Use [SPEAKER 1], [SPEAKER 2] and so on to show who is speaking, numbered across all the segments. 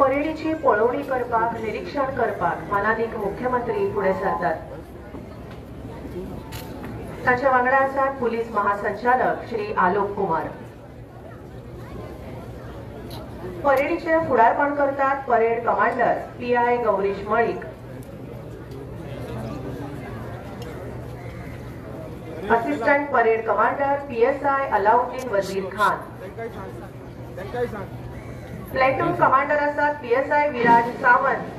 [SPEAKER 1] परेडीची पळवणी करपाक निरीक्षण करपाक मानादीक मुख्यमंत्री पुढे सरतात। ताच्या वांगडा आसात पुलीस महासंचालक श्री आलोक कुमार। परेडीचे फुडारपण करतात parade commander PI Gaurish Malik, assistant parade commander PSI Alauddin Wazir Khan. Platoon commander आसात पीएसआय विराज सावंत।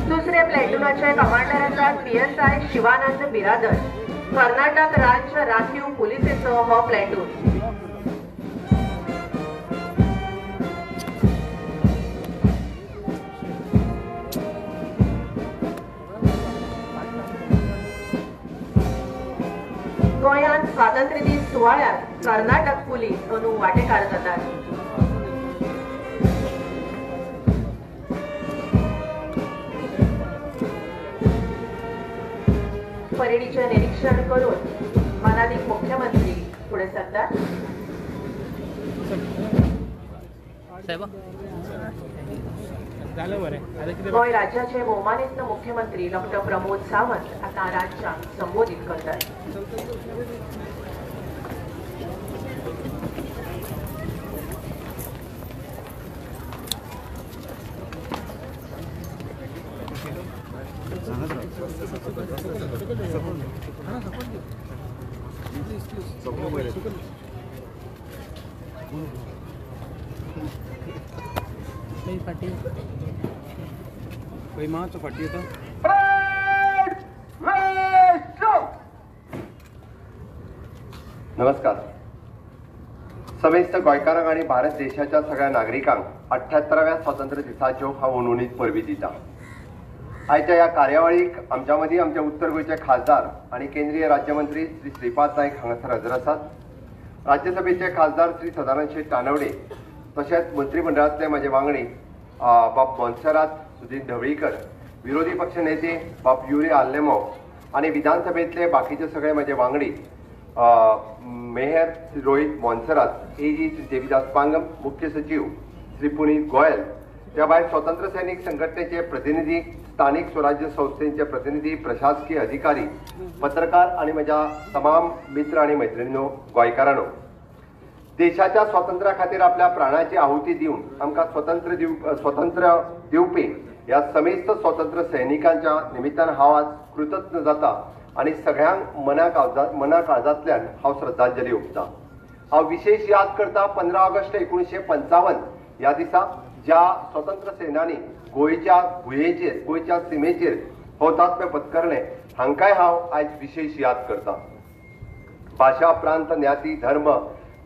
[SPEAKER 1] दुसरे प्लेटूनाचे कमांडर आसात पीएसआय शिवानंद बिरादर। कर्नाटक राज्य राखीव पुलिसेचो हो प्लेटून। गोंयांत स्वातंत्र्य दीन सुवाळ्यात कर्नाटक पुलीस अंदू वांटेकार जातात। परेडीचे निरीक्षण करून मानादीक मुख्यमंत्री पुढे सरतात। गोंय राज्याचे भौमानिस्त मुख्यमंत्री डॉ प्रमोद सावंत आता राज्याक संबोधित करतात।
[SPEAKER 2] नमस्कार। समेस्त गोंयकारांक आणि भारत देशाच्या सगळ्या नागरिकांक 78व्या स्वातंत्र्य दिसाच्यो हांव उणीत परबी दिता। आयच्या ह्या कार्यावळीक आमच्या मदीं आमचे उत्तर गोंयचे खासदार आणि केंद्रीय राज्यमंत्री श्री श्रीपाद नायक हांगासर हजर आसात। राज्यसभेचे खासदार श्री सदानंद शेट तानवडे तशेंच मंत्रिमंडळांतले म्हजे वांगडी बाब मोन्सेरात सुदीन ढवळीकर, विरोधी पक्ष नेते बाब युरी आल्लेमो आणि विधानसभेतले बाकीचे सगळे म्हजे वांगडी मेयर श्री रोहित मोन्सेरात, एजी श्री देविदास पांगम, मुख्य सचिव श्री पुनीत गोयल, त्या भायर स्वतंत्र सैनिक संघटनेचे प्रतिनिधी, स्थानिक स्वराज्य संस्थेचे प्रतिनिधी, प्रशासकीय अधिकारी, पत्रकार आणि म्हज्या तमाम मित्र आणि मैत्रिणींनो, गोंयकारांनो, देशाच्या स्वातंत्र्या खातीर आपल्या प्राणाची आहुती दिवन आमकां स्वतंत्र दिवपी ह्या समेस्त स्वतंत्र सैनिकांच्या निमित्तान हांव आज कृतज्ञ जाता आणि सगळ्यांक मना काळजांतल्यान हांव श्रद्धांजली ओंपता। हांव विशेष याद करता 15 ऑगस्ट 1955 ह्या दिसा ज्या स्वतंत्र सेनानी गोंयच्या भुंयेचेर, गोंयच्या सीमेचेर हौतात्म्य पत्करले हांकांय हांव आयज विशेष याद करता। भाशा, प्रांत, ज्ञाती, धर्म,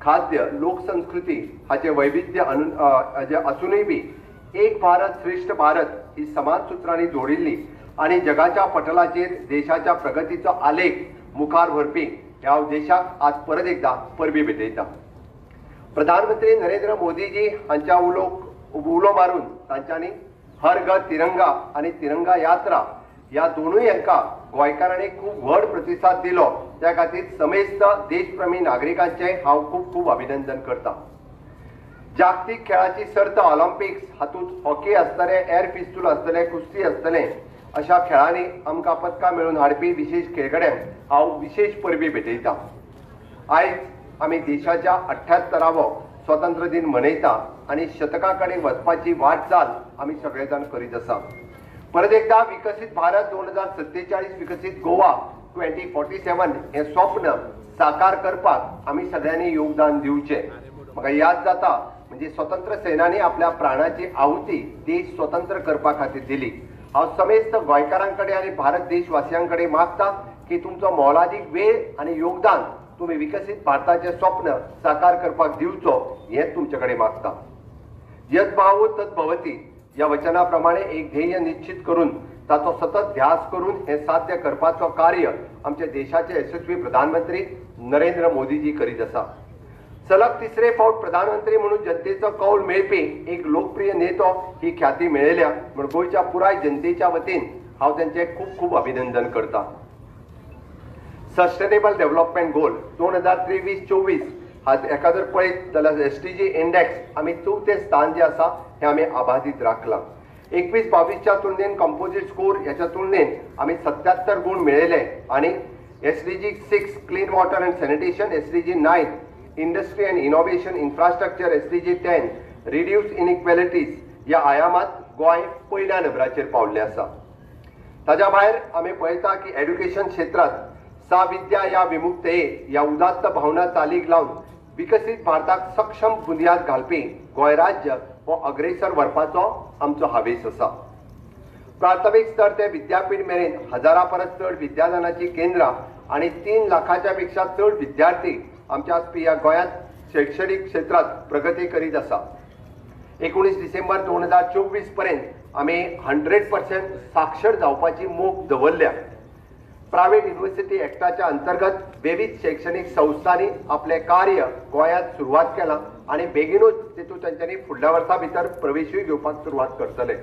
[SPEAKER 2] खाद्य, लोकसंस्कृती हाचे वैविध्य असूनय बी एक भारत श्रेष्ठ भारत ही समाज सूत्रांनी जोडिल्ली आणि जगाच्या पटलाचेर देशाच्या प्रगतीचो आलेख मुखार व्हरपी ह्या देशाक आज परत एकदा परबी भेटयता। प्रधानमंत्री नरेंद्र मोदीजी हांच्या उलो मारून तांच्यांनी हर घर तिरंगा आणि तिरंगा यात्रा ह्या दोनूय हांकां गोंयकारांनी खूब व्हड प्रतिसाद दिलो, त्या खातीर समेस्त देशप्रेमी नागरिकांचे हांव खूब खूब अभिनंदन करता। जागतीक खेळाची सर्त ऑलिंपिक्स हातूंत हॉकी आसतले, एअर पिस्तूल आसतले, कुस्ती आसतले अशा खेळांनी आमकां पदकां मेळून हाडपी विशेष खेळगड्यांक हांव विशेष परबी भेटयता। आयज आमी देशाच्या 78वो स्वातंत्र्य दिन मनयता आणि शतका कडेन वचपाची वाटचाल आमी सगळे जाण करीत आसा। परत एकदा विकसित भारत 2047 विकसित गोवा 2047 हे स्वप्न साकार करपाक आमी सगळ्यांनी योगदान दिवचे। म्हाका याद जाता म्हणजे स्वतंत्र सेनानी आपल्या प्राणाची आहुती देश स्वतंत्र करपा खातीर दिली। हांव समेस्त गोंयकारांकडे आणि भारत देशवासियांकडे मागता की तुमचो मोलादीक वेळ आणि योगदान तुम्ही विकसित भारताचे स्वप्न साकार करपाक दिवचो हेच तुमचे कडेन मागता। यद्भावो तद्भवती या वचनाप्रमाणे एक ध्येय निश्चित करून ताचो सतत ध्यास करून हे साध्य करपाचो कार्य आमच्या देशाचे यशस्वी प्रधानमंत्री नरेंद्र मोदीजी करीत आसा. सलग तिसरे फावट प्रधानमंत्री म्हणून जनतेचो कौल मेळपी एक लोकप्रिय नेतो ही ख्याती मेळयल्या म्हण गोयच्या पुराय जनतेच्या वतीन हांव त्यांचे खूप खूप अभिनंदन करता. सस्टेनेबल डेव्हलपमेंट गोल 2023-24 हाका जर पळयत जाल्यार SDG इंडेक्स आमी 4थे स्थान जे आसा हे आमी अबाधित राखला. 21-22च्या तुलनेन कंपोजिट स्कोर याच्या तुलनेन आमी 77 गुण मेळयले आणि SDG 6 clean water and sanitation, SDG 9 industry and innovation infrastructure, SDG 10 reduce inequalities या आयामात गोंय पहिल्या नंबराचेर पावल्ले आसा. ताज्या भायर आमी पळयता की एड्युकेशन क्षेत्रात साविद्या या विमुक्तये या उदात्त भावना चालीक लावन विकसित भारताक सक्षम बुनयाद घालपी गोंय राज्य हो अग्रेसर व्हरपाचो आमचो हावेस आसा. प्राथमीक स्तर ते विद्यापीठ मेरेन 1000 परस चड विद्यादानाची केंद्रां आणि 3 लाखाच्या पेक्षा चड विद्यार्थी आमच्या या गोंयांत शैक्षणिक क्षेत्रात प्रगती करीत आसा. 19 डिसेंबर 2024 पर्यंत आमी 100% साक्षर जावपाची मोख दवरल्या. प्रायव्हेट युनिव्हर्सिटी एक्टाच्या अंतर्गत विविध शैक्षणिक संस्थांनी आपले कार्य गोंयांत सुरवात केला आणि बेगीनूच तेतूंत तांच्यांनी फुडल्या वर्सा भितर प्रवेशूय घेवपाक सुरवात करतले.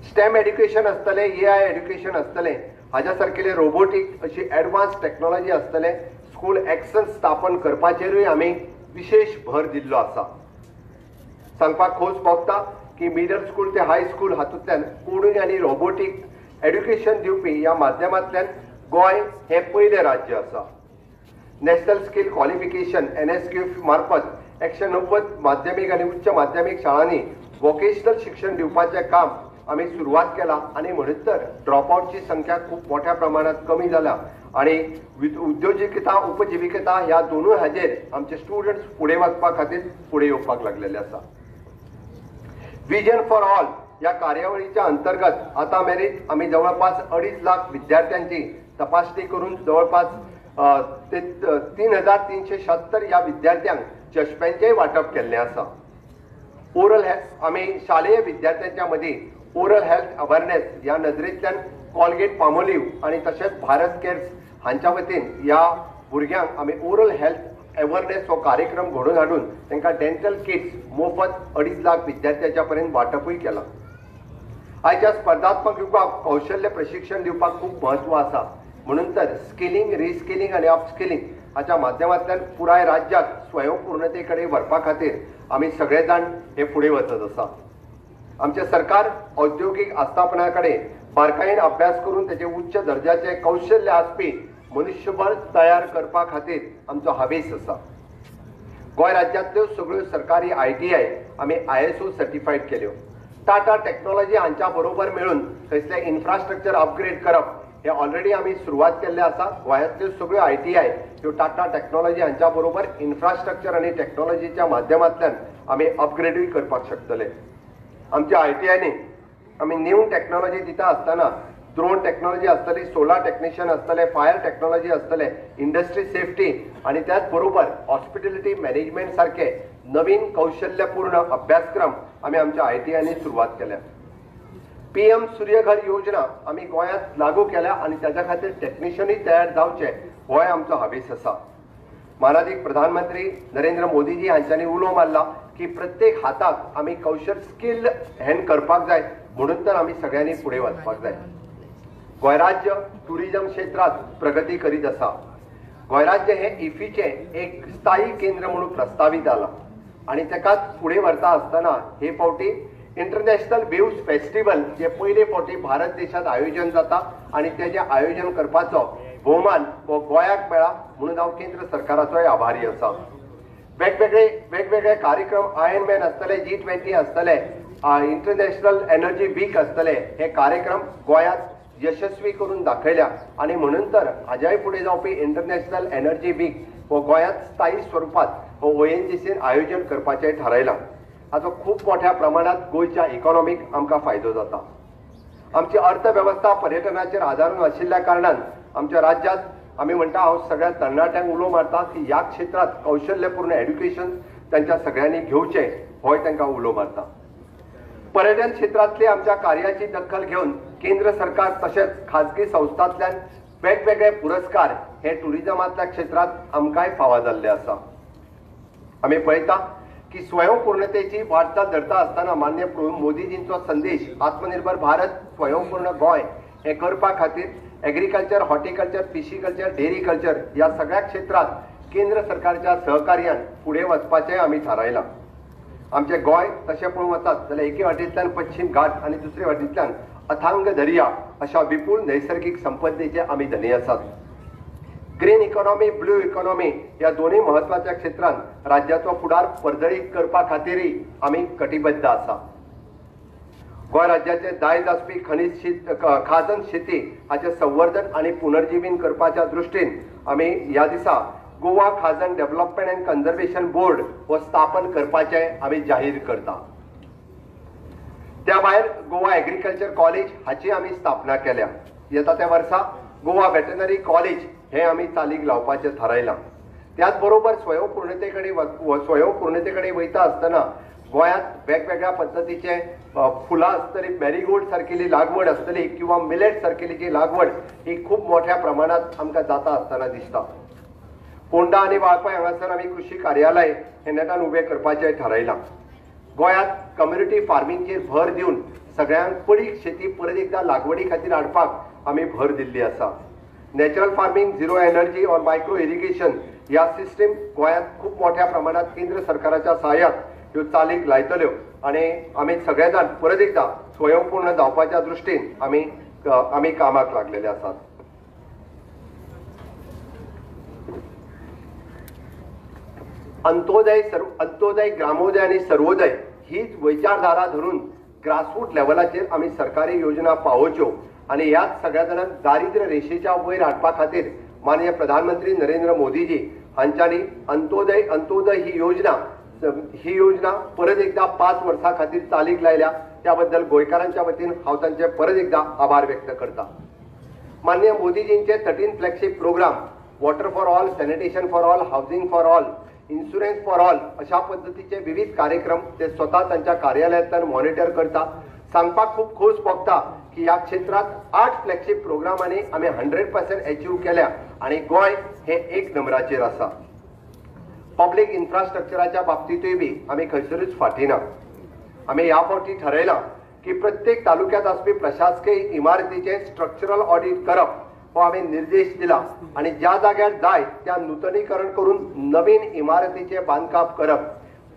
[SPEAKER 2] स्टेम एड्युकेशन आसतलें, AI एड्युकेशन आसतलें, हाज्या सारकेले रोबोटिक अशी एडवान्स टेक्नॉलॉजी आसतलें, स्कूल एक्सन्स स्थापन करपाचेरूय आमी विशेष भर दिल्लो आसा. सांगपाक खोस भोगता की मिडल स्कूल ते हाय स्कूल हातूंतल्यान कोडिंग आनी रोबोटिक एड्युकेशन दिवपी या माध्यमांतल्यान गोंय हे पयले राज्य आसा. नॅशनल स्किल क्वॉलिफिकेशन NSQ मार्फत 190 माध्यमीक आणि उच्च माध्यमीक शाळांनी वोकेशनल शिक्षण दिवपाचें काम आमी सुरवात केला आणि म्हणून तर ड्रॉपआउटची संख्या खूप मोठ्या प्रमाणात कमी जाला आणि उद्योजकता उपजीविकता ह्या दोनूय हाजेर आमचे स्टुडंट्स फुडें वचपा खातीर फुडें येवपाक लागलेले आसा. विजन फॉर ऑल या कार्यावळीच्या अंतर्गत आता मेरेन आम्ही जवळपास 2.5 लाख विद्यार्थ्यांची तपासणी करून जवळपास 3376 या विद्यार्थ्यांक चष्म्यांचे वाटप केल्ले आसा. ओरल हेल्थ आम्ही शालेय विद्यार्थ्यांच्या मदीं ओरल हेल्थ अवेअरनेस या नदरेंतल्यान कॉलगेट पामोलिव्ह आणि तशेंच भारत केअर्स हांच्या वतीन या भुरग्यांक आम्ही ओरल हेल्थ अवेअरनेस हो कार्यक्रम घडोवन हाडून तांकां डेंटल किट्स मोफत 2.5 लाख विद्यार्थ्यांच्या पर्यंत वाटपूय केला. आयच्या स्पर्धात्मक युगाक कौशल्य प्रशिक्षण दिवपाक खूप महत्व आसा. म्हणून तर स्किलिंग, रिस्किलिंग आणि अपस्किलिंग हाच्या माध्यमांतल्यान पुराय राज्याक स्वयंपूर्णते कडेन व्हरपा खातीर आमी सगळे जाण हे फुडें वचत आसा. आमचे सरकार औद्योगिक आस्थापना कडेन बारकायेन अभ्यास करून तेचे उच्च दर्जाचे कौशल्य आसपी मनुष्यबळ तयार करपा खातीर आमचो हावेस आसा. गोंय राज्यांतल्यो सगळ्यो सरकारी ITI आमी ISO सर्टिफायड केल्यो. टाटा टेक्नॉलॉजी हांच्या बरोबर मेळून थंयसले इन्फ्रास्ट्रक्चर अपग्रेड करप हे ऑलरेडी आमी सुरवात केल्ले आसा. गोंयांतल्यो सगळ्यो ITI ह्यो टाटा टेक्नॉलॉजी हांच्या बरोबर इन्फ्रास्ट्रक्चर आनी टेक्नॉलॉजीच्या माध्यमांतल्यान आमी अपग्रेडूय करपाक शकतले. आमच्या ITIनी आमी न्यू टेक्नॉलॉजी दिता आसतना ड्रोन टेक्नॉलॉजी आसतली, सोलार टेक्निशियन आसतले, फायर टेक्नॉलॉजी आसतले, इंडस्ट्री सेफ्टी आणि त्याच बरोबर हॉस्पिटॅलिटी मॅनेजमेंट सारखे नवीन कौशल्यपूर्ण अभ्यासक्रम आम्ही आमच्या ITIनी सुरवात केल्या. PM सूर्यघर योजना आम्ही गोंयांत लागू केल्या आणि त्याच्या खातीर टेक्निशियनूय तयार जावचे हो आमचो हावेस आसा. माननीय प्रधानमंत्री नरेंद्र मोदीजी हांच्यांनी उलो मारला की प्रत्येक हाताक आमी कौशल स्किल हँड करपाक जाय. म्हणून तर आमी सगळ्यांनी फुडें वचपाक जाय. गोंय राज्य टुरिजम क्षेत्रात प्रगती करीत आसा. गोंय राज्य हे इफ्फीचे एक स्थायी केंद्र म्हणून प्रस्तावित जाला आणि तेकाच फुडें व्हरता आसतना हे फावटी इंटरनॅशनल वेव्स फेस्टिवल जे पयले फावटी भारत देशात आयोजन जाता आणि तेजे आयोजन करपाचो भोवमान हो गोंयाक मेळ्ळा म्हणून हांव केंद्र सरकाराचोय आभारी आसा. वेगवेगळे कार्यक्रम आयर्नमॅन आसतले, G20 आसतले, इंटरनॅशनल एनर्जी वीक आसतले, हे कार्यक्रम गोंयांत यशस्वी करून दाखयल्या आणि म्हणून तर हाज्याय फुडें जावपी इंटरनॅशनल एनर्जी वीक हो गोंयांत स्थायी स्वरूपात हो ONGCन आयोजन करपाचें थारायलां. हाचो खूब मोठ्या प्रमाणात गोंयच्या इकॉनॉमीक आमकां फायदो जाता. आमची अर्थवेवस्था पर्यटनाचेर आदारून आशिल्ल्या कारणान आमच्या राज्यांत आमी म्हणटा, हांव सगळ्या तरणाट्यांक उलो मारता की ह्या क्षेत्रात कौशल्यपूर्ण एड्युकेशन तांच्या सगळ्यांनी घेवचें होय तांकां उलो मारता. पर्यटन क्षेत्रातली आमच्या कार्याची दखल घेऊन केंद्र सरकार तसेच खाजगी संस्थांतल्यान वेगवेगळे पुरस्कार हे टुरिजमातल्या क्षेत्रात आमकांय फावो जाल्ले आसा. आमी पळयता की स्वयंपूर्णतेची वाटचाल धरता असताना माननीय मोदीजींचो संदेश आत्मनिर्भर भारत स्वयंपूर्ण गोय हे करपा खातीर एग्रीकल्चर, हॉर्टिकल्चर, फिशिकल्चर, डेअरी कल्चर या सगळ्या क्षेत्रात केंद्र सरकारच्या सहकार्यान फुडें वचपाचें आमी थारायलां. आमचे गोय तशें पळोवंक वचत जाल्यार एके वाटेंतल्यान पश्चिम घाट आनी दुसरे वाटेंतल्यान अथांग दर्या अशा विपुल नैसर्गिक संपदेचे आमी धनी आसात. ग्रीन इकॉनॉमी, ब्लू इकॉनॉमी या दोन्ही महत्वाच्या क्षेत्रांत राज्याचो फुडार पर्जळीत करपा खातीरय आमी कटिबद्ध आसा. गोंय राज्याचे दायज आसपी खाजन शेती हाचे संवर्धन आनी पुनर्जीवीन करपाच्या दृश्टीन आमी ह्या दिसा गोवा खाजन डेव्हलपमेंट अँड कन्झर्वेशन बोर्ड हो स्थापन करपाचे आमी जाहीर करता. त्या भायर गोवा एग्रीकल्चर कॉलेज हाची आमी स्थापना केल्या. येता त्या वर्सा गोवा वेटनरी कॉलेज हे आमी चालीक लावपाचें थारायलां. त्याच बरोबर स्वयंपूर्णते कडेन वयता आसतना गोंयांत वेगवेगळ्या पद्दतीचे फुलां आसतली, मॅरीगोल्ड सारकेली लागवड आसतली किंवा मिलेट सारकेली जी लागवड ही खूब मोठ्या प्रमाणात आमकां जाता आसतना दिसता. फोंडा आनी वाळपय हांगासर आमी कृषी कार्यालय हे नेटान उबें करपाचें थारायलां. गोंयांत कम्युनिटी फार्मिंगचेर भर दिवन सगळ्यांक पडीक शेती परत एकदा लागवडी खातीर हाडपाक आमी भर दिल्ली आसा. नॅचरल फार्मिंग, झिरो एनर्जी और मायक्रो इरिगेशन ह्या सिस्टीम गोंयांत खूब मोठ्या प्रमाणात केंद्र सरकाराच्या सहाय्यात ह्यो चालीक लायतल्यो आनी आमी सगळे जाण परत एकदा स्वयंपूर्ण जावपाच्या दृश्टीन आमी कामाक लागलेले आसात. अंत्योदय, ग्रामोदय आणि सर्वोदय हीच विचारधारा धरून ग्रासरूट लेवलाचेर आमी सरकारी योजना पावोवच्यो आणि ह्याच सगळ्या जाणांक दारिद्र्य रेषेच्या वयर हाडपा खातीर माननीय प्रधानमंत्री नरेंद्र मोदीजी हांच्यांनी अंत्योदय ही योजना परत एकदा 5 वर्सां खातीर चालीक लायल्या. त्याबद्दल गोंयकारांच्या वतीन हांव तांचे परत एकदा आभार व्यक्त करता. माननीय मोदीजींचे 13 flagship program water for all, sanitation for all, housing for all, insurance for all अशा पद्धतीचे विविध कार्यक्रम ते स्वतः त्यांच्या कार्यालयातून मॉनिटर करता. सांगपाक खूप खोस भोगता की या क्षेत्रात 8 फ्लॅगशिप प्रोग्रामांनी आमी 100% अचीव केल्या आणि गोंय हे 1 नंबराचेर आसा. पब्लीक इन्फ्रास्ट्रक्चराच्या बाबतीतूय बी आमी खंयसरूच फाटी ना. आमी ह्या फावटी ठरयलां की प्रत्येक तालुक्यात आसपी प्रशासकीय इमारतीचे स्ट्रक्चरल ऑडिट करप हो आमी निर्देश दिला आणि ज्या जाग्यार जाय त्या नूतनीकरण करून नवीन इमारतीचे बांदकाम करप.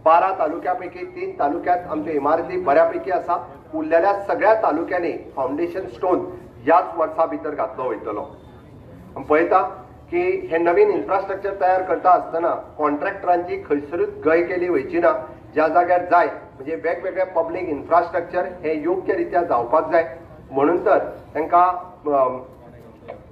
[SPEAKER 2] 12 तालुक्यापैकी 3 तालुक्यात आमच्यो इमारती बऱ्यापैकी आसा. उरलेल्या सगळ्या तालुक्यांनी फाउंडेशन स्टोन याच वर्सा भितर घातलो वयतलो. पळयता की हे नवीन इन्फ्रास्ट्रक्चर तयार करता आसतना कॉन्ट्रॅक्टरांची खंयसरूच गय केली वयची ना. ज्या जाग्यार जाय म्हणजे वेगवेगळे पब्लीक इन्फ्रास्ट्रक्चर हे योग्य रित्या जावपाक जाय म्हणून तर तांकां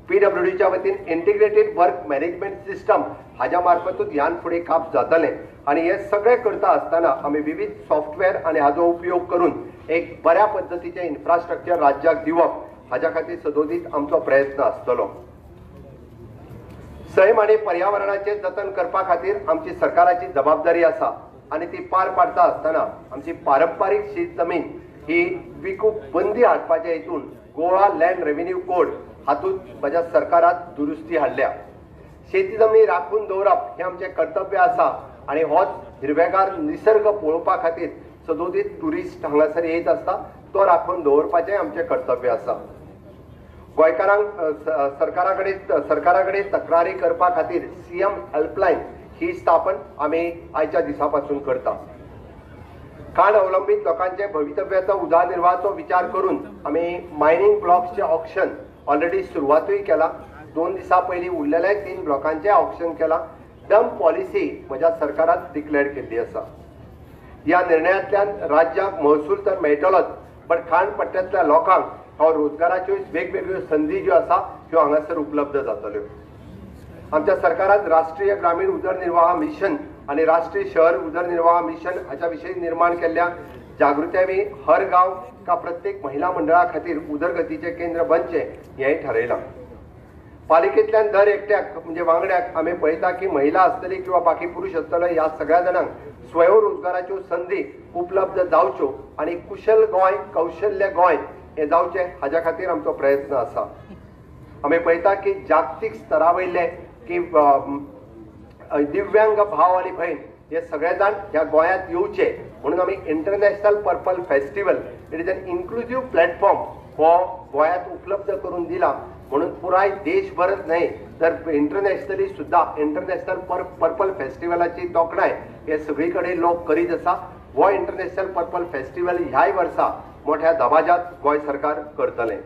[SPEAKER 2] PWDच्या वतीन इंटिग्रेटेड वर्क मॅनेजमेंट सिस्टम हाज्या मार्फतूच ह्यान फुडें काम जातलें आणि हे सगळे करता आसतना आमी विविध सॉफ्टवेअर आणि हाजो उपयोग करून एक बऱ्या पद्धतीचे इन्फ्रास्ट्रक्चर राज्याक दिवप हाज्या खातीर सदोदीत आमचो प्रयत्न आसतलो. सैम आणि पर्यावरणाचे जतन करपा खातीर आमची सरकाराची जबाबदारी आसा आणि ती पार पाडता आसतना आमची पारंपारीक शेत जमीन ही विकूंक बंदी हाडपाच्या हेतून गोवा लँड रेव्हेन्यू कोड हातूंत म्हज्या सरकारात दुरुस्ती हाडल्या. शेती जमनी राखून दवरप हे आमचे कर्तव्य आसा आणि होच हिरवेगार निसर्ग पळोवपा खातीर सदोदीत टुरिस्ट हांगासर येत आसता तो राखून दवरपाचें आमचें कर्तव्य आसा. गोंयकारांक सरकारा कडेन तक्रारी करपा खातीर CM हेल्पलायन ही स्थापन आमी आयच्या दिसा पासून करता. खाण अवलंबीत लोकांचे भवितव्याचो उदरनिर्वाहाचो विचार करून आमी मायनिंग ब्लॉक्सचे ऑक्शन ऑलरेडी सुरवातूय केला. 2 दिसां पयलीं उरलेल्या 3 ब्लॉकांचे ऑक्शन केला. डम्प पॉलिसी म्हज्या सरकारात डिक्लेअर केल्ली आसा. ह्या निर्णयांतल्यान राज्याक महसूल तर मेळटलोच पण खाण पट्ट्यांतल्या लोकांक ह्यो रोजगाराच्यो वेगवेगळ्यो संधी ज्यो आसा ह्यो हांगासर उपलब्ध जातल्यो. आमच्या सरकारात राष्ट्रीय ग्रामीण उदरनिर्वाह मिशन आणि राष्ट्रीय शहर उदरनिर्वाह मिशन हाच्या विशयी निर्माण केल्ल्या जागृताये हर गांव का प्रत्येक महिला मंडळा खातीर उदरगतीचे केंद्र बनचे हेंय ठरयलां. पालिकेंतल्यान दर एकट्याक म्हणजे वांगड्याक आमी पळयता की महिला आसतली किंवा बाकी पुरुष आसतले ह्या सगळ्या जाणांक स्वयंरोजगाराच्यो संधी उपलब्ध जावच्यो आणि कुशल गोंय कौशल्य गोंय हे जावचे हाज्या खातीर आमचो प्रयत्न आसा. आमी पळयता की जागतीक स्तरा वयले की दिव्यांग भाव आनी भयण हे सगळे जाण ह्या गोंयांत येवचे म्हणून आमी international purple festival it is an inclusive platform हो गोंयांत उपलब्ध करून दिला. म्हणून पुराय देशभरच न्हय तर इंटरनॅशनली सुद्धा इंटरनॅशनल पर्पल फेस्टिवलाची तोखणाय हे सगळी कडेन लोक करीत आसा. हो इंटरनॅशनल पर्पल फेस्टिवल ह्याय वर्सा मोठ्या दबाज्यात गोंय सरकार करतले.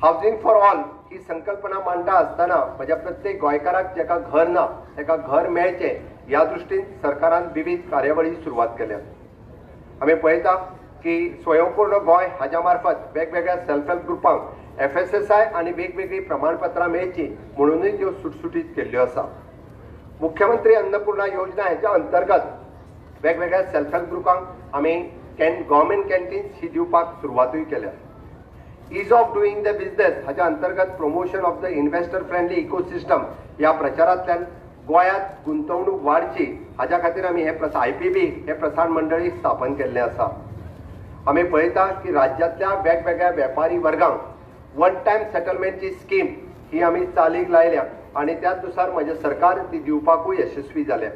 [SPEAKER 2] हावजिंग फॉर ऑल ही संकल्पना मांडटा आसतना म्हज्या प्रत्येक गोंयकाराक जाका घर ना ताका घर मेळचें ह्या दृश्टीन सरकारान विविध कार्यावळी सुरवात केल्या. आमी पळयता की स्वयंपूर्ण गोंय हाज्या मार्फत वेगवेगळ्या सेल्फ हेल्प ग्रुपांक FSSI आणि वेगवेगळी प्रमाणपत्रां मेळची म्हणूनय ह्यो सुटसुटीत केल्ल्यो आसा. मुख्यमंत्री अन्नपूर्णा योजना हेच्या अंतर्गत वेगवेगळ्या सेल्फ हेल्प ग्रुपांक आमी गव्हर्मेंट कॅन्टीन्स ही दिवपाक सुरवातूय केल्या. ईज ऑफ डुईंग द बिझनेस हाच्या अंतर्गत promotion of the investor friendly ecosystem या प्रचारांतल्यान गोंयांत गुंतवणूक वाडची हाच्या खातीर आमी हे IPB हे प्रसारण मंडळी स्थापन केल्लें आसा. आमी पळयता की राज्यांतल्या वेगवेगळ्या वेपारी वर्गांक वन टायम सेटलमेंटची स्कीम ही आमी चालीक लायल्या आणि त्यानुसार म्हजें सरकार ती दिवपाकूय यशस्वी जालें.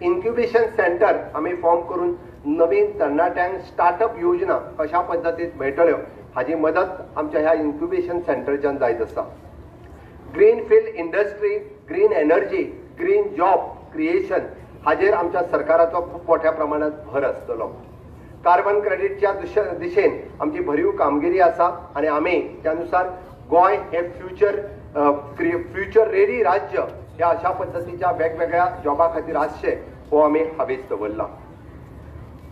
[SPEAKER 2] इन्क्युबेशन सेंटर आमी फॉर्म करून नवीन तरणाट्यांक स्टार्टअप योजना कशा पद्दतीन मेळटल्यो हाची मदत आमच्या ह्या इन्क्युबेशन सेंटरच्यान जायत आसा. Green field industry, green energy, green job creation हाजेर आमच्या सरकाराचो खूब मोठ्या प्रमाणात भर आसतलो. कार्बन क्रेडिटच्या दिशेन आमची भरीव कामगिरी आसा आणि आमी त्यानुसार गोंय हे फ्युचर रेडी राज्य ह्या अशा पद्दतीच्या वेगवेगळ्या जॉबा खातीर आसचे हो आमी हावेस दवरला.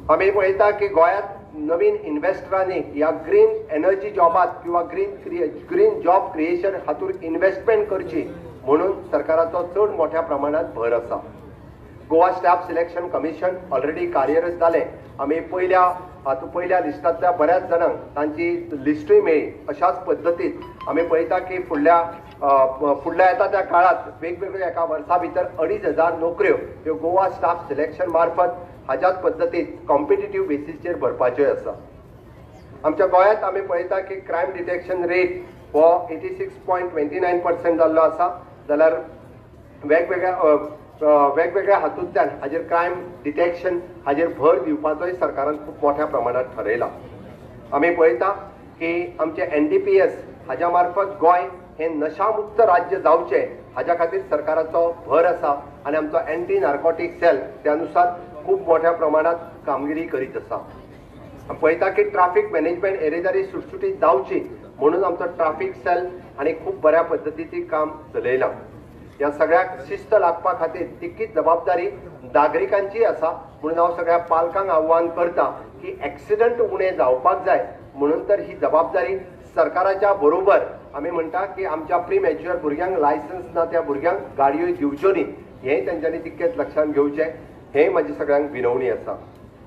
[SPEAKER 2] आमी पळयता की गोंयांत नवीन इन्व्हेस्टरांनी ह्या ग्रीन एनर्जी जॉबात किंवा ग्रीन जॉब क्रिएशन हातूंत इन्व्हेस्टमेंट करची म्हणून सरकाराचो चड मोठ्या प्रमाणात भर आसा. Goa staff selection commission already कार्यरत जालें. आमी पहिल्या लिस्टांतल्या बऱ्याच जाणांक तांची लिस्टूय मेळ्ळी. अशाच पद्दतीन आमी पळयता की फुडल्या येता त्या काळात वेगवेगळ्या एका वर्सा भितर 2,500 नोकऱ्यो ह्यो गोवा स्टाफ सिलेक्शन मार्फत हाच्याच पद्दतीन कॉम्पिटिटीव बेसिसचेर भरपाच्यो आसा. आमच्या गोंयांत आमी पळयता की क्रायम डिटेक्शन रेट हो 86.29% जाल्लो आसा. जाल्यार वेगवेगळ्या हातूंतल्यान हाजेर क्रायम डिटेक्शन हाजेर भर दिवपाचोय सरकारान खूब मोठ्या प्रमाणात ठरयला. आमी पळयता की आमचे NDPS हाज्या मार्फत गोंय हे नशामुक्त राज्य जावचें हाज्या खातीर सरकाराचो भर आसा आणि आमचो एंटी नार्कोटीक सेल त्यानुसार खूब मोठ्या प्रमाणात कामगिरी करीत आसा. पळयता की ट्राफिक मॅनेजमेंट येरादारी सुटसुटीत जावची म्हणून आमचो ट्राफिक सेल आणि खूब बऱ्या पद्दतीची काम चलयलां. या सगळ्याक शिस्त लागपा खातीर तितकीच जबाबदारी नागरिकांची आसा म्हणून हांव सगळ्या पालकांक आव्हान करता की एक्सिडंट उणे जावपाक जाय म्हणून तर ही जबाबदारी सरकाराच्या बरोबर आमी म्हणटा की आमच्या प्री मॅच्युअर भुरग्यांक लायसन्स ना त्या भुरग्यांक गाडयो दिवच्यो न्ही हेंय तेंच्यांनी तितकेच लक्षांत घेवचें हें म्हाजी सगळ्यांक विनवणी आसा.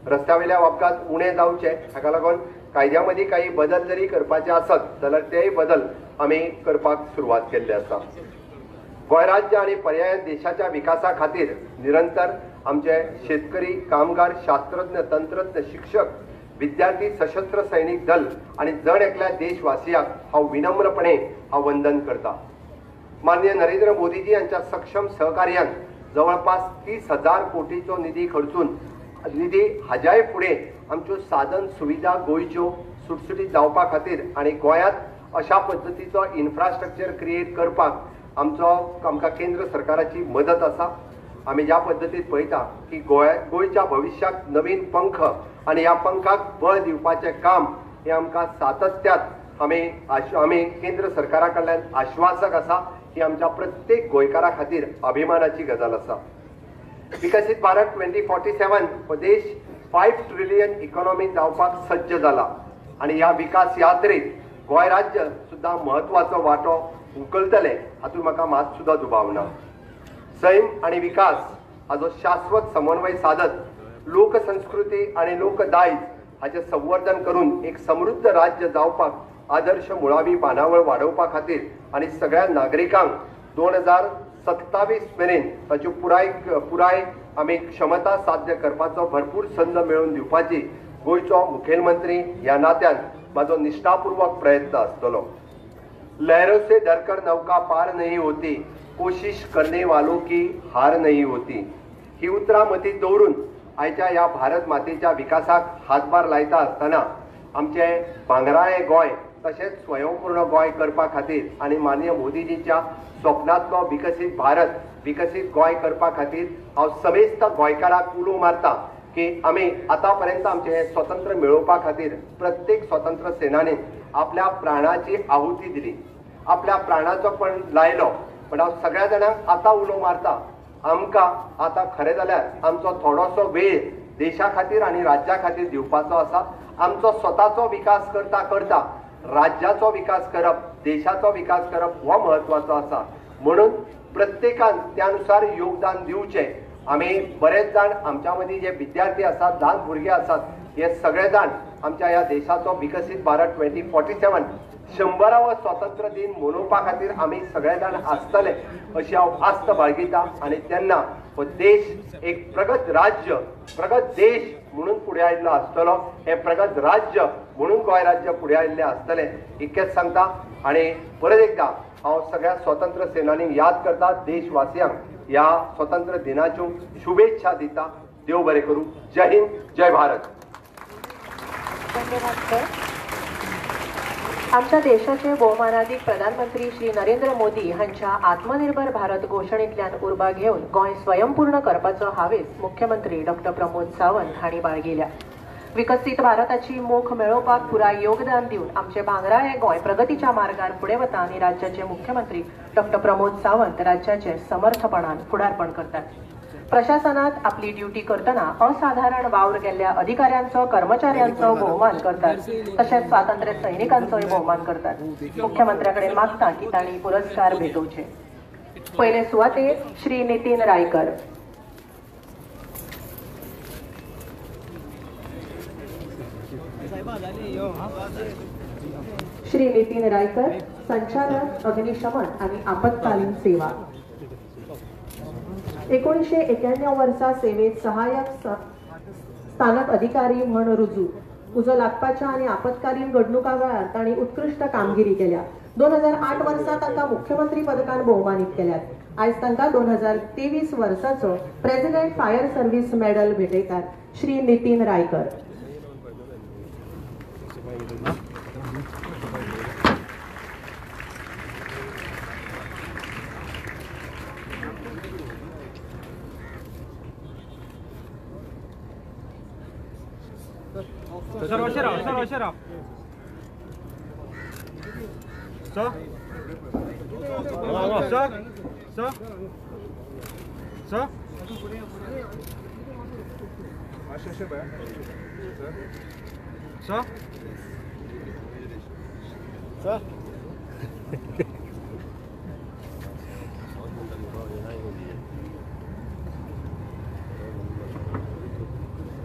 [SPEAKER 2] रस्त्या वयल्या अपघात उणे जावचे हाका लागून कायद्या मदीं काही बदल जरी करपाचे आसत जाल्यार तेय बदल आमी करपाक सुरवात केल्ली आसा. गोंय राज्य आणि पर्याय देशाच्या विकासा खातीर निरंतर आमचे शेतकरी, कामगार, शास्त्रज्ञ, तंत्रज्ञ, शिक्षक, विद्यार्थी, सशस्त्र सैनिक दल आणि जण एकल्या देशवासियांक हांव विनम्रपणे वंदन करता. माननीय नरेंद्र मोदीजी यांच्या सक्षम सहकार्यान जवळपास 30,000 कोटीचो निधी खर्चून निधी हाज्याय फुडें आमच्यो साधन सुविधा गोंयच्यो सुटसुटीत जावपा खातीर आणि गोंयांत अशा पद्दतीचो इन्फ्रास्ट्रक्चर क्रिएट करपाक आमकां केंद्र सरकाराची मदत आसा. आमी ज्या पद्दतीन पळयता की गोंयच्या भविष्याक नवीन पंख आणि ह्या पंखाक बळ दिवपाचें काम हे आमकां सातत्यात आमी केंद्र सरकारा कडल्यान आश्वासक आसा ही आमच्या प्रत्येक गोंयकारा खातीर अभिमानाची गजाल आसा. विकसीत भारत 2047 हो देश 5 ट्रिलियन इकॉनॉमी जावपाक सज्ज जाला आणि ह्या विकास यात्रेत गोंय राज्य सुद्धा महत्वाचो वांटो उखलतले हातूंत म्हाका मात सुद्धा दुबाव ना. सैम आणि विकास हाचो शाश्वत समन्वय साधत लोकसंस्कृती आणि लोकदायज हाचे संवर्धन करून एक समृद्ध राज्य जावपाक आदर्श मुळावी बांदावळ वाडोवपा खातीर आनी सगळ्या नागरिकांक 2027 मेरेन ताची पुराय आमी क्षमता साध्य करपाचो भरपूर संद मेळोवन दिवपाची गोयचो मुखेलमंत्री ह्या नात्यान म्हाजो निष्ठापूर्वक प्रयत्न आसतलो। लहरों से डरकर नौका पार नहीं होती, कोशिश करने वालों की हार नहीं होती ही उतरां मतींत दवरून आयच्या ह्या भारत मातेच्या विकासाक हातभार लायता आसतना आमचे भांगराळे गोंय तशेंच स्वयंपूर्ण गोंय करपा खातीर आनी माननीय मोदीजीच्या स्वप्नांतलो विकसीत भारत विकसीत गोंय करपा खातीर हांव समेस्त गोंयकारांक उलो मारता की आमी आतापर्यंत आमचे हे स्वतंत्र मेळोवपा खातीर प्रत्येक स्वतंत्र सेनानीन आपल्या प्राणाची आहुती दिली, आपल्या प्राणाचो पण लायलो। पण हांव सगळ्या जाणांक आतां उलो मारता, आमकां आतां खरें जाल्यार आमचो थोडोसो वेळ देशा खातीर आनी राज्या खातीर दिवपाचो आसा। आमचो स्वताचो विकास करता करता राज्याचो विकास करप, देशाचो विकास करप हो म्हत्वाचो आसा। म्हणून प्रत्येकान त्यानुसार योगदान दिवचें। आमी बरेच जाण आमच्या मदीं जे विद्यार्थी आसात, ल्हान भुरगे आसात, हे सगळे जाण आमच्या ह्या देशाचो विकसीत भारत 2047 100वा स्वातंत्र्य दिन मनोवपा खातीर आमी सगळे जाण आसतले अशी हांव आस्त बाळगिता। आनी तेन्ना हो देश एक प्रगत राज्य, प्रगत देश म्हणून फुडें आयिल्लो आसतलो, हे प्रगत राज्य म्हणून गोंय राज्य फुडें आयिल्लें आसतलें इतकेंच सांगता। आनी परत एकदां हांव सगळ्या स्वतंत्र सेनानींक याद करता, देशवासियांक ह्या स्वतंत्र दिनाच्यो शुभेच्छा दिता। देव बरें करूं। जय हिंद, जय भारत।
[SPEAKER 1] धन्यवाद सर। आमच्या देशाचे भोवमानाधिक प्रधानमंत्री श्री नरेंद्र मोदी हांच्या आत्मनिर्भर भारत घोषणेतल्यान उर्बा घेवन गोंय स्वयंपूर्ण करपाचो हावेस मुख्यमंत्री डॉक्टर प्रमोद सावंत हांणी बाळगिल्या। विकसीत भारताची मोख मेळोवपाक पुराय योगदान दिवन आमचे भांगराळे गोंय प्रगतीच्या मार्गार फुडें वता आनी राज्याचे मुख्यमंत्री डॉक्टर प्रमोद सावंत राज्याचे समर्थपणान फुडारपण करतात। प्रशासनात आपली ड्युटी करतना असाधारण वावर केल्ल्या अधिकाऱ्यांचो कर्मचाऱ्यांचो भोवमान करतात, तशेंच स्वातंत्र्य सैनिकांचोय भोवमान करतात। मुख्यमंत्र्याकडे मागता की तांणी पुरस्कार भेटोवचे। पयले सुवातेर श्री नितीन रायकर। श्री नितीन रायकर, संचालक अग्निशमन आणि आपत्कालीन सेवा। 1991 वर्सा सेवेत सहाय्यक स्थानक अधिकारी म्हणून रुजू। उजो लागपाच्या आणि आपत्कालीन घडणुका वेळार तांणी उत्कृष्ट कामगिरी केल्या। 2008 वर्सा तांकां मुख्यमंत्री पदकान भोवमानीत केल्यात। आयज तांकां 2023 वर्साचो प्रेसिडेंट फायर सर्व्हिस मेडल भेटयतात। श्री नितीन रायकर।
[SPEAKER 3] सर वशराव सर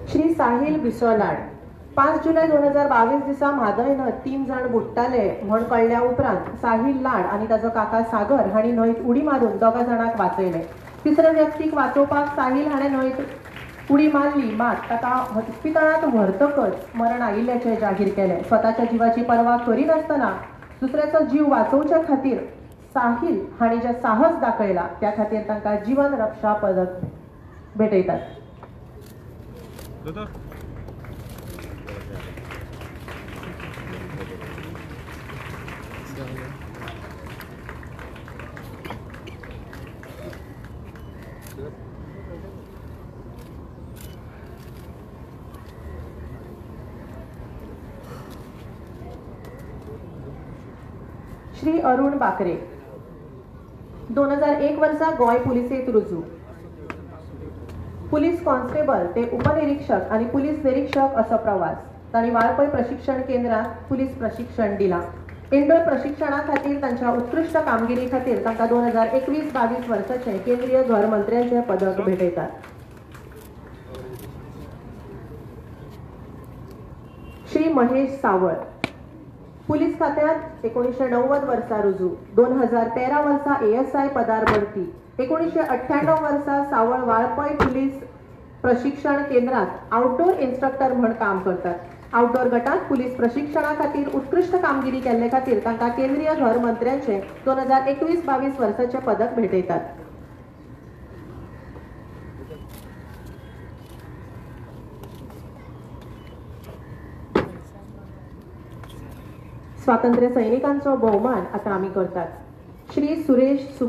[SPEAKER 1] श्री साहिल बिसोलाड। 5 जुलै 2022 दिसा म्हादय न्हंयत 3 जाण बुडटाले म्हण कळल्या उपरांत साहिल लाड आणि ताचो काका सागर हांणी न्हंयत उडी मारून 2 जाणांक वाचयले। तिसऱ्या व्यक्तीक वाचोवपाक साहिल हाणें न्हंयत उडी मारली, मात ताका हॉस्पिटलांत व्हरतकच मरण आयिल्ल्याचें जाहीर केलें। स्वताच्या जिवाची पर्वा करिनासतना दुसऱ्याचो जीव वाचोवचे खातीर साहिल हांणी जे साहस दाखयला त्या खातीर तांकां जीवन रक्षा पदक भेटयतात। श्री अरुण बाकरे। 2001 वर्सा गोंय पुलिसेत रुजू। पुलीस कॉन्स्टेबल ते उपनिरीक्षक आणि पुलीस निरीक्षक असो प्रवास। तांणी वाळपय प्रशिक्षण केंद्रात पुलीस प्रशिक्षण दिला। इंडोर प्रशिक्षणा खातीर तांच्या उत्कृष्ट कामगिरी खातीर तांकां 2021-22 वर्साचे केंद्रीय घर मंत्र्यांचे पदक भेटयतात। श्री महेश सावळ। पुलीस खात्यात 1990 वर्सा रुजू, 2013 वर्सा ASI पदार बढती, 1998 वर्सा सावळ वाळपय पुलीस प्रशिक्षण केंद्रात आउटडोर इन्स्ट्रक्टर म्हणून काम करतात. आउटडोर गटात पुलीस प्रशिक्षणा खातीर उत्कृष्ट कामगिरी केल्ले खातीर तांकां केंद्रीय घर मंत्र्यांचे 2021-22 वर्साचे पदक भेटयतात. स्वातंत्र्य सैनिकांचो भोवमान आता आमी करतात. श्री सुरेश